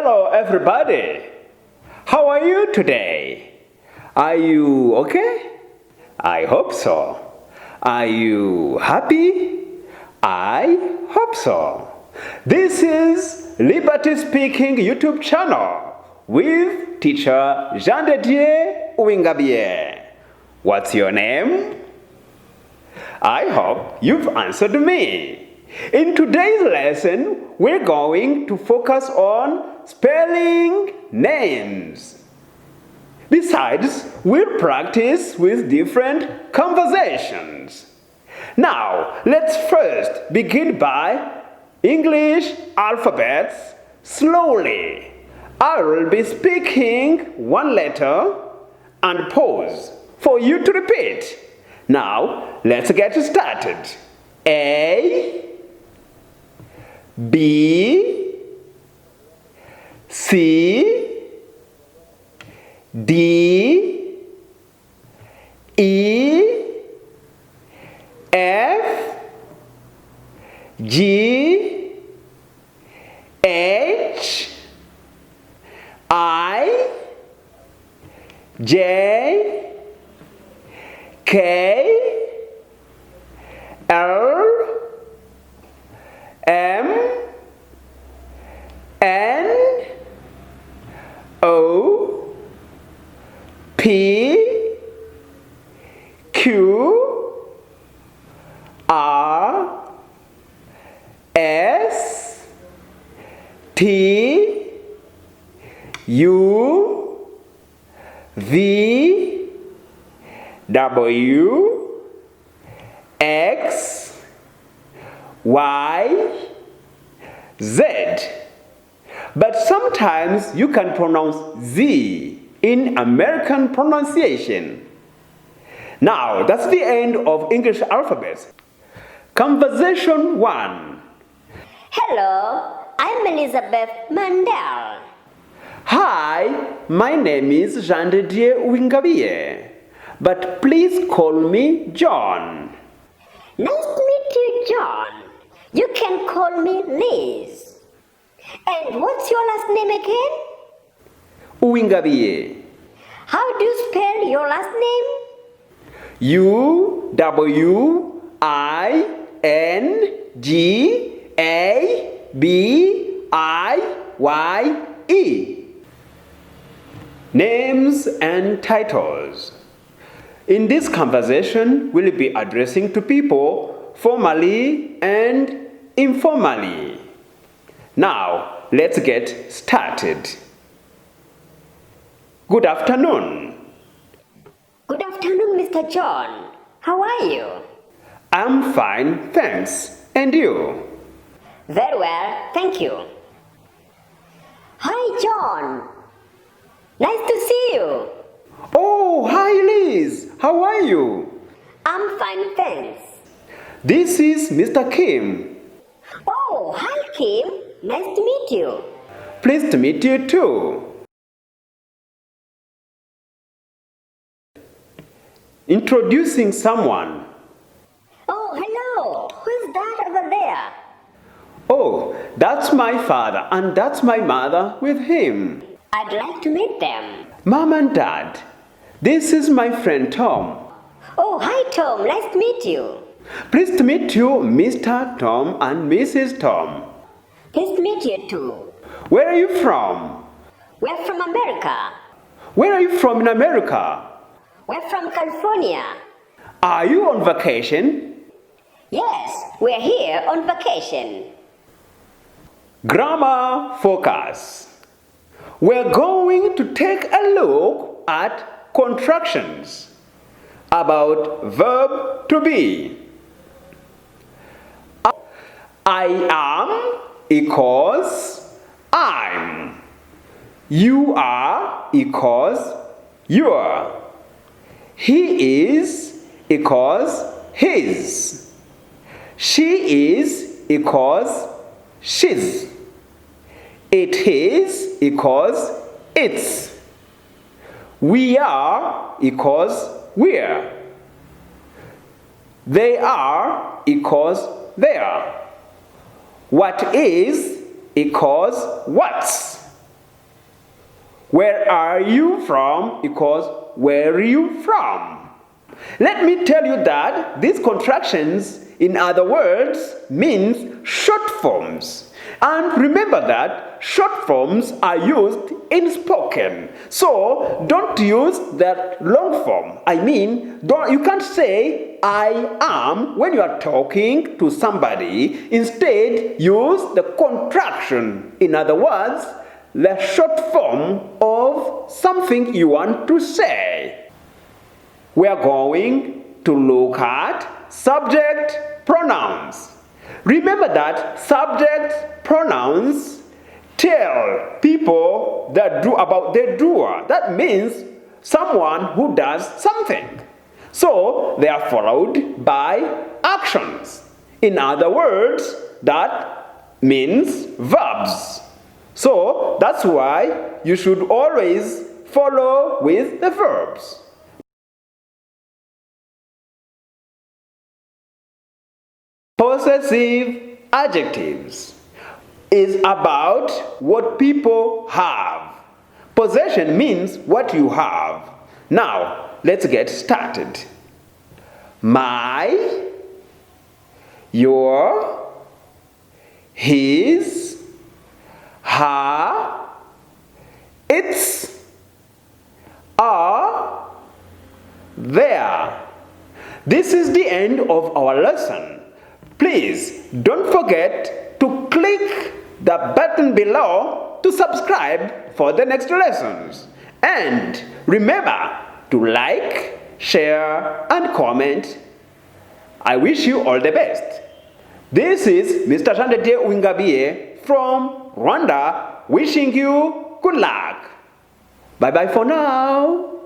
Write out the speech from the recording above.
Hello everybody. How are you today? Are you okay? I hope so. Are you happy? I hope so. This is Liberty Speaking YouTube channel with teacher Jean de Dieu Uwingabie. What's your name? I hope you've answered me. In today's lesson, we're going to focus on spelling names. Besides, we'll practice with different conversations. Now, let's first begin by English alphabets slowly. I will be speaking one letter and pause for you to repeat. Now, let's get started. A, B, C, D, E, F, G, H, I, J, K, L, M, N, O, P, Q, R, S, T, U, V, W, X, Y, Z. But sometimes you can pronounce Z in American pronunciation. Now, that's the end of English alphabets. Conversation 1. Hello, I'm Elizabeth Mandel. Hi, my name is Jean de Dieu Uwingabie, but please call me John. Nice to meet you, John. You can call me Liz. And what's your last name again? Uwingabie. How do you spell your last name? Uwingabie. Names and titles. In this conversation, we'll be addressing to people formally and informally. Now, let's get started. Good afternoon. Good afternoon, Mr. John. How are you? I'm fine, thanks. And you? Very well, thank you. Hi, John. Nice to see you. Oh, hi Liz. How are you? I'm fine, thanks. This is Mr. Kim. Oh, hi, Kim. Nice to meet you. Pleased to meet you too. Introducing someone. Oh, hello. Who's that over there? Oh, that's my father and that's my mother with him. I'd like to meet them. Mom and Dad. This is my friend Tom. Oh, hi, Tom. Nice to meet you. Pleased to meet you, Mr. Tom and Mrs. Tom. Pleased to meet you too. Where are you from? We're from America. Where are you from in America? We're from California. Are you on vacation? Yes, we're here on vacation. Grammar focus. We're going to take a look at contractions about verb to be. I am equals I'm. You are equals you're. He is equals his. She is equals she's. It is equals its. We are equals we're. They are equals there. What is equals what's. Where are you from equals where are you from. Let me tell you that these contractions, in other words, means short forms. And remember that short forms are used in spoken. So don't use that long form. You can't say I am when you are talking to somebody. Instead, use the contraction. In other words, the short form of something you want to say. We are going to look at subject pronouns. Remember that subject pronouns tell people that do about the doer. That means someone who does something. So they are followed by actions. In other words, that means verbs. So that's why you should always follow with the verbs. Possessive adjectives is about what people have. Possession means what you have. Now, let's get started. My, your, his, her, its, our, their. This is the end of our lesson. Please don't forget to click the button below to subscribe for the next lessons. And remember to like, share, and comment. I wish you all the best. This is Mr. Jandedie Uwingabie from Rwanda wishing you good luck. Bye bye for now.